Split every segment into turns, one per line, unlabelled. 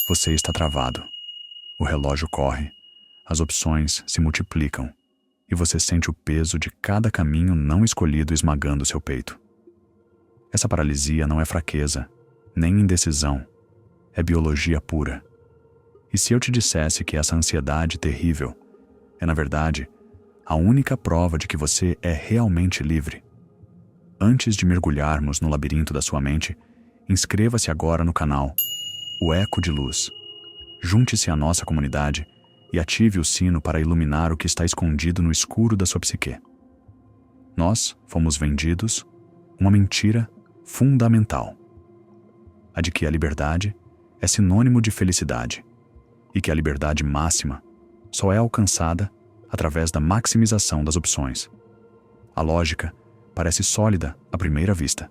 Você está travado. O relógio corre, as opções se multiplicam e você sente o peso de cada caminho não escolhido esmagando seu peito. Essa paralisia não é fraqueza, nem indecisão, é biologia pura. E se eu te dissesse que essa ansiedade terrível é, na verdade, a única prova de que você é realmente livre? Antes de mergulharmos no labirinto da sua mente, inscreva-se agora no canal O Eco de Luz. Junte-se à nossa comunidade e ative o sino para iluminar o que está escondido no escuro da sua psique. Nós fomos vendidos uma mentira fundamental: a de que a liberdade é sinônimo de felicidade e que a liberdade máxima só é alcançada através da maximização das opções. A lógica parece sólida à primeira vista.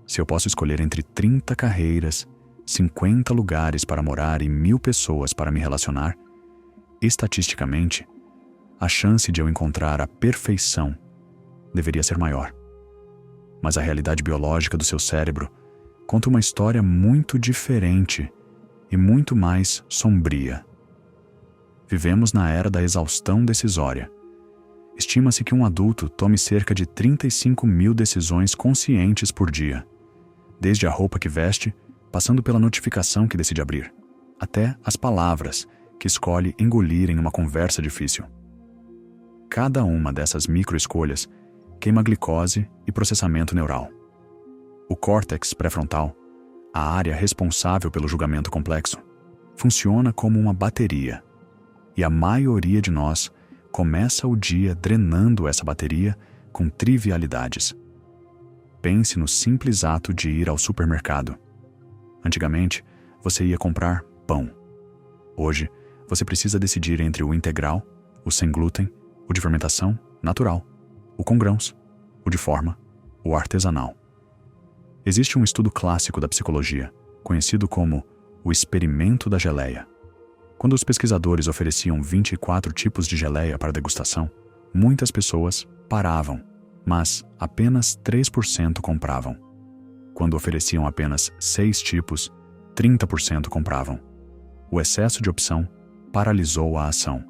Se eu posso escolher entre 30 carreiras, 50 lugares para morar e 1000 pessoas para me relacionar, estatisticamente, a chance de eu encontrar a perfeição deveria ser maior. Mas a realidade biológica do seu cérebro conta uma história muito diferente e muito mais sombria. Vivemos na era da exaustão decisória. Estima-se que um adulto tome cerca de 35.000 decisões conscientes por dia, desde a roupa que veste, passando pela notificação que decide abrir, até as palavras que escolhe engolir em uma conversa difícil. Cada uma dessas microescolhas queima glicose e processamento neural. O córtex pré-frontal, a área responsável pelo julgamento complexo, funciona como uma bateria, e a maioria de nós começa o dia drenando essa bateria com trivialidades. Pense no simples ato de ir ao supermercado. Antigamente, você ia comprar pão. Hoje, você precisa decidir entre o integral, o sem glúten, o de fermentação natural, o com grãos, o de forma, o artesanal. Existe um estudo clássico da psicologia, conhecido como o experimento da geleia. Quando os pesquisadores ofereciam 24 tipos de geleia para degustação, muitas pessoas paravam, mas apenas 3% compravam. Quando ofereciam apenas 6 tipos, 30% compravam. O excesso de opção paralisou a ação.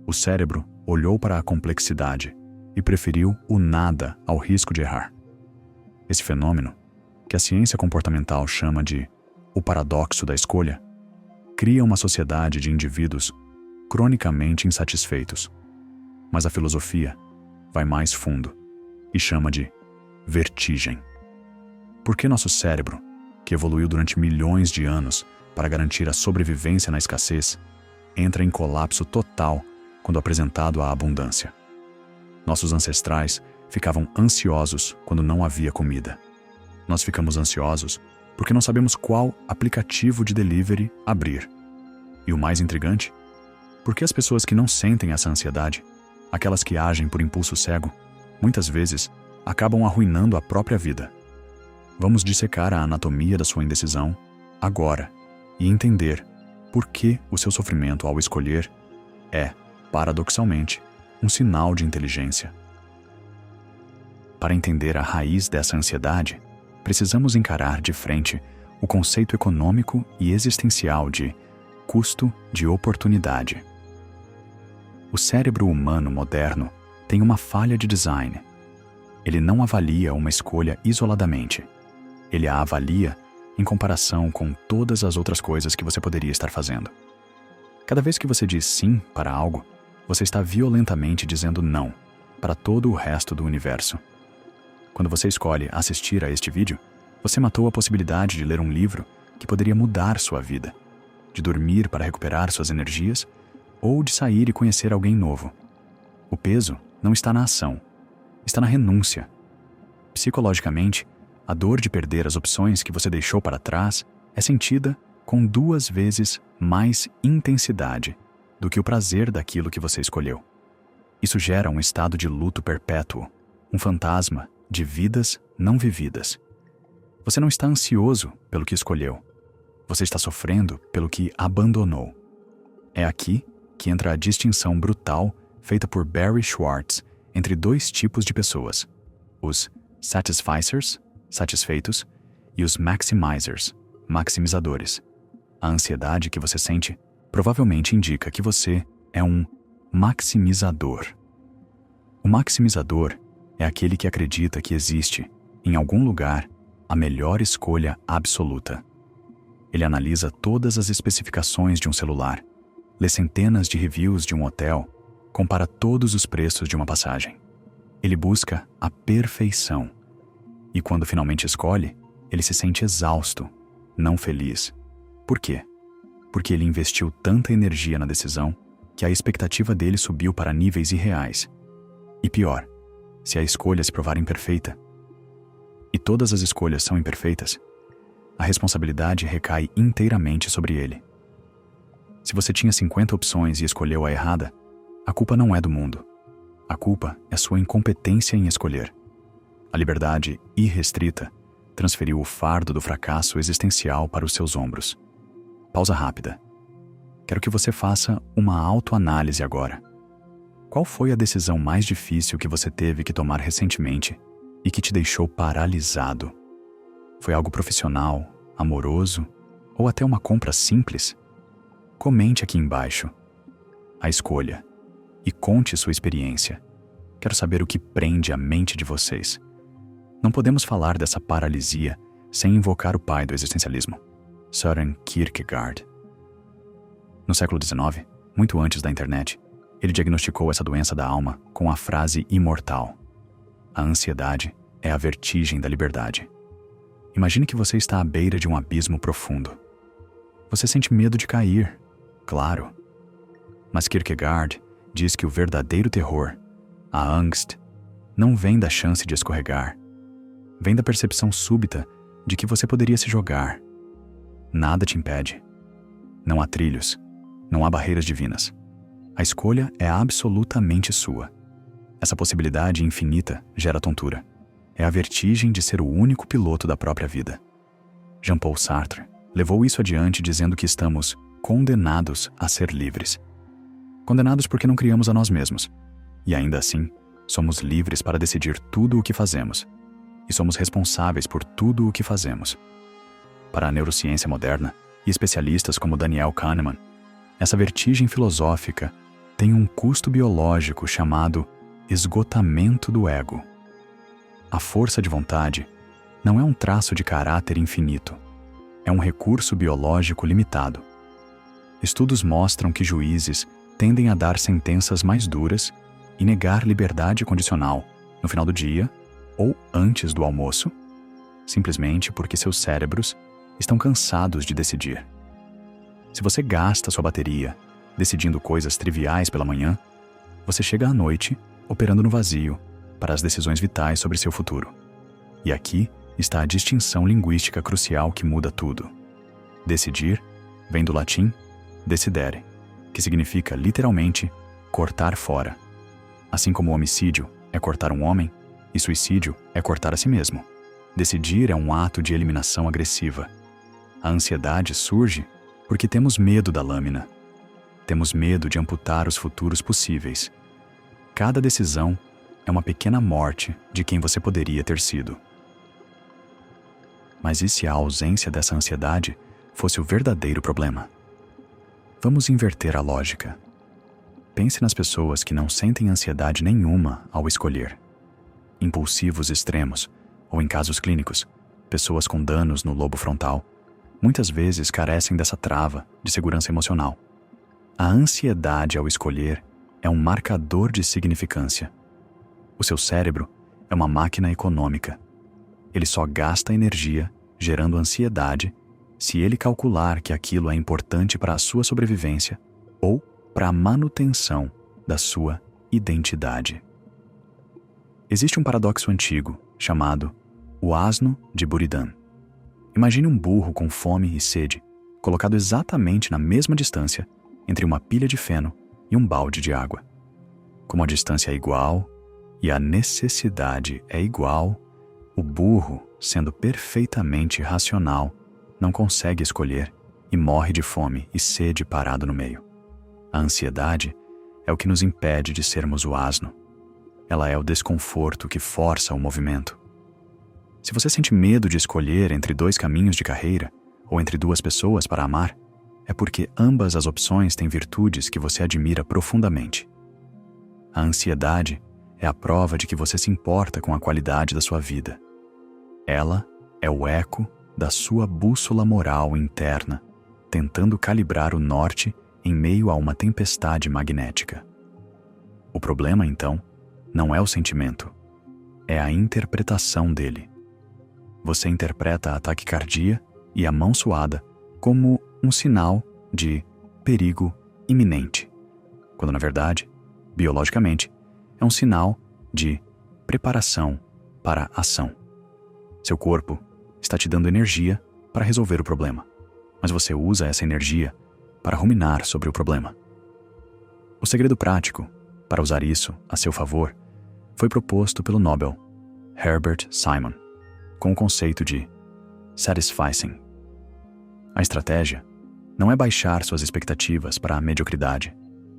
O cérebro olhou para a complexidade e preferiu o nada ao risco de errar. Esse fenômeno, que a ciência comportamental chama de o paradoxo da escolha, cria uma sociedade de indivíduos cronicamente insatisfeitos. Mas a filosofia vai mais fundo e chama de vertigem. Por que nosso cérebro, que evoluiu durante milhões de anos para garantir a sobrevivência na escassez, entra em colapso total quando apresentado à abundância? Nossos ancestrais ficavam ansiosos quando não havia comida. Nós ficamos ansiosos porque não sabemos qual aplicativo de delivery abrir. E o mais intrigante, por que as pessoas que não sentem essa ansiedade, aquelas que agem por impulso cego, muitas vezes acabam arruinando a própria vida? Vamos dissecar a anatomia da sua indecisão agora e entender por que o seu sofrimento ao escolher é, paradoxalmente, um sinal de inteligência. Para entender a raiz dessa ansiedade, precisamos encarar de frente o conceito econômico e existencial de custo de oportunidade. O cérebro humano moderno tem uma falha de design. Ele não avalia uma escolha isoladamente. Ele a avalia em comparação com todas as outras coisas que você poderia estar fazendo. Cada vez que você diz sim para algo, você está violentamente dizendo não para todo o resto do universo. Quando você escolhe assistir a este vídeo, você matou a possibilidade de ler um livro que poderia mudar sua vida, de dormir para recuperar suas energias ou de sair e conhecer alguém novo. O peso não está na ação, está na renúncia. Psicologicamente, a dor de perder as opções que você deixou para trás é sentida com 2 vezes mais intensidade do que o prazer daquilo que você escolheu. Isso gera um estado de luto perpétuo, um fantasma de vidas não vividas. Você não está ansioso pelo que escolheu. Você está sofrendo pelo que abandonou. É aqui que entra a distinção brutal feita por Barry Schwartz entre 2 tipos de pessoas: os satisficers, satisfeitos, e os maximizers, maximizadores. A ansiedade que você sente provavelmente indica que você é um maximizador. O maximizador é aquele que acredita que existe, em algum lugar, a melhor escolha absoluta. Ele analisa todas as especificações de um celular, lê centenas de reviews de um hotel, compara todos os preços de uma passagem. Ele busca a perfeição. E quando finalmente escolhe, ele se sente exausto, não feliz. Por quê? Porque ele investiu tanta energia na decisão que a expectativa dele subiu para níveis irreais. E pior, se a escolha se provar imperfeita, e todas as escolhas são imperfeitas, a responsabilidade recai inteiramente sobre ele. Se você tinha 50 opções e escolheu a errada, a culpa não é do mundo. A culpa é sua incompetência em escolher. A liberdade irrestrita transferiu o fardo do fracasso existencial para os seus ombros. Pausa rápida. Quero que você faça uma autoanálise agora. Qual foi a decisão mais difícil que você teve que tomar recentemente e que te deixou paralisado? Foi algo profissional, amoroso ou até uma compra simples? Comente aqui embaixo a escolha e conte sua experiência. Quero saber o que prende a mente de vocês. Não podemos falar dessa paralisia sem invocar o pai do existencialismo, Søren Kierkegaard. No século XIX, muito antes da internet, ele diagnosticou essa doença da alma com a frase imortal: a ansiedade é a vertigem da liberdade. Imagine que você está à beira de um abismo profundo. Você sente medo de cair, claro. Mas Kierkegaard diz que o verdadeiro terror, a angst, não vem da chance de escorregar. Vem da percepção súbita de que você poderia se jogar. Nada te impede. Não há trilhos, não há barreiras divinas. A escolha é absolutamente sua. Essa possibilidade infinita gera tontura. É a vertigem de ser o único piloto da própria vida. Jean-Paul Sartre levou isso adiante dizendo que estamos condenados a ser livres. Condenados porque não criamos a nós mesmos. E ainda assim, somos livres para decidir tudo o que fazemos. E somos responsáveis por tudo o que fazemos. Para a neurociência moderna e especialistas como Daniel Kahneman, essa vertigem filosófica tem um custo biológico chamado esgotamento do ego. A força de vontade não é um traço de caráter infinito, é um recurso biológico limitado. Estudos mostram que juízes tendem a dar sentenças mais duras e negar liberdade condicional no final do dia ou antes do almoço, simplesmente porque seus cérebros estão cansados de decidir. Se você gasta sua bateria decidindo coisas triviais pela manhã, você chega à noite operando no vazio para as decisões vitais sobre seu futuro. E aqui está a distinção linguística crucial que muda tudo. Decidir vem do latim decidere, que significa literalmente cortar fora. Assim como o homicídio é cortar um homem, e suicídio é cortar a si mesmo. Decidir é um ato de eliminação agressiva. A ansiedade surge porque temos medo da lâmina. Temos medo de amputar os futuros possíveis. Cada decisão é uma pequena morte de quem você poderia ter sido. Mas e se a ausência dessa ansiedade fosse o verdadeiro problema? Vamos inverter a lógica. Pense nas pessoas que não sentem ansiedade nenhuma ao escolher. Impulsivos extremos, ou em casos clínicos, pessoas com danos no lobo frontal, muitas vezes carecem dessa trava de segurança emocional. A ansiedade ao escolher é um marcador de significância. O seu cérebro é uma máquina econômica. Ele só gasta energia gerando ansiedade se ele calcular que aquilo é importante para a sua sobrevivência ou para a manutenção da sua identidade. Existe um paradoxo antigo chamado o asno de Buridan. Imagine um burro com fome e sede, colocado exatamente na mesma distância entre uma pilha de feno e um balde de água. Como a distância é igual e a necessidade é igual, o burro, sendo perfeitamente racional, não consegue escolher e morre de fome e sede parado no meio. A ansiedade é o que nos impede de sermos o asno. Ela é o desconforto que força o movimento. Se você sente medo de escolher entre dois caminhos de carreira ou entre duas pessoas para amar, é porque ambas as opções têm virtudes que você admira profundamente. A ansiedade é a prova de que você se importa com a qualidade da sua vida. Ela é o eco da sua bússola moral interna, tentando calibrar o norte em meio a uma tempestade magnética. O problema, então, não é o sentimento, é a interpretação dele. Você interpreta a taquicardia e a mão suada como um sinal de perigo iminente, quando na verdade, biologicamente, é um sinal de preparação para a ação. Seu corpo está te dando energia para resolver o problema, mas você usa essa energia para ruminar sobre o problema. O segredo prático para usar isso a seu favor foi proposto pelo Nobel Herbert Simon, com o conceito de satisficing. A estratégia não é baixar suas expectativas para a mediocridade,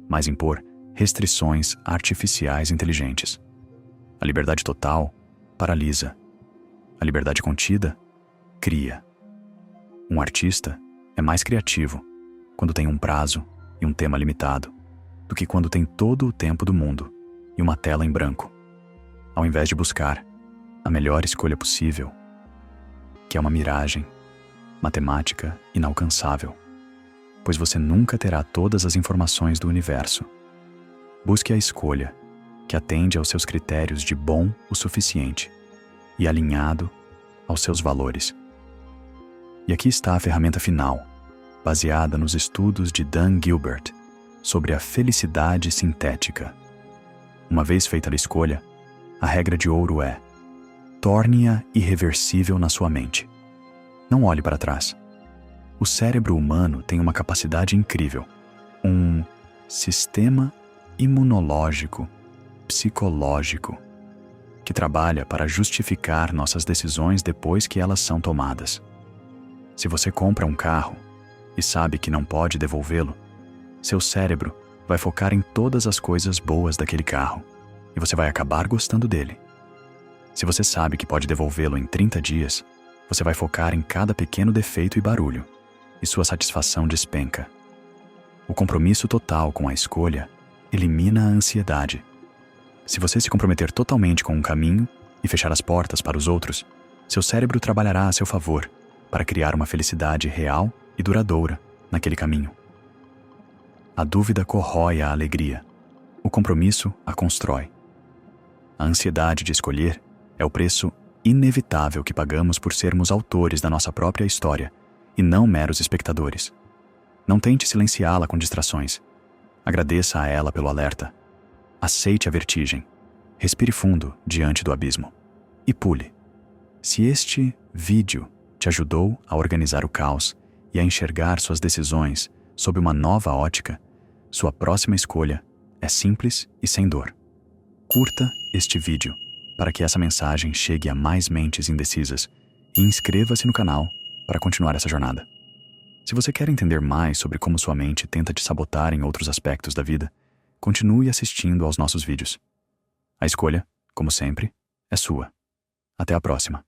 mas impor restrições artificiais inteligentes. A liberdade total paralisa. A liberdade contida cria. Um artista é mais criativo quando tem um prazo e um tema limitado do que quando tem todo o tempo do mundo e uma tela em branco, ao invés de buscar a melhor escolha possível, que é uma miragem, matemática inalcançável, pois você nunca terá todas as informações do universo. Busque a escolha que atende aos seus critérios de bom o suficiente e alinhado aos seus valores. E aqui está a ferramenta final, baseada nos estudos de Dan Gilbert sobre a felicidade sintética. Uma vez feita a escolha, a regra de ouro é: torne-a irreversível na sua mente. Não olhe para trás. O cérebro humano tem uma capacidade incrível, um sistema imunológico, psicológico, que trabalha para justificar nossas decisões depois que elas são tomadas. Se você compra um carro e sabe que não pode devolvê-lo, seu cérebro vai focar em todas as coisas boas daquele carro e você vai acabar gostando dele. Se você sabe que pode devolvê-lo em 30 dias, você vai focar em cada pequeno defeito e barulho, e sua satisfação despenca. O compromisso total com a escolha elimina a ansiedade. Se você se comprometer totalmente com um caminho e fechar as portas para os outros, seu cérebro trabalhará a seu favor para criar uma felicidade real e duradoura naquele caminho. A dúvida corrói a alegria. O compromisso a constrói. A ansiedade de escolher é o preço inevitável que pagamos por sermos autores da nossa própria história e não meros espectadores. Não tente silenciá-la com distrações. Agradeça a ela pelo alerta. Aceite a vertigem. Respire fundo diante do abismo. E pule. Se este vídeo te ajudou a organizar o caos e a enxergar suas decisões sob uma nova ótica, sua próxima escolha é simples e sem dor. Curta este vídeo para que essa mensagem chegue a mais mentes indecisas e inscreva-se no canal para continuar essa jornada. Se você quer entender mais sobre como sua mente tenta te sabotar em outros aspectos da vida, continue assistindo aos nossos vídeos. A escolha, como sempre, é sua. Até a próxima.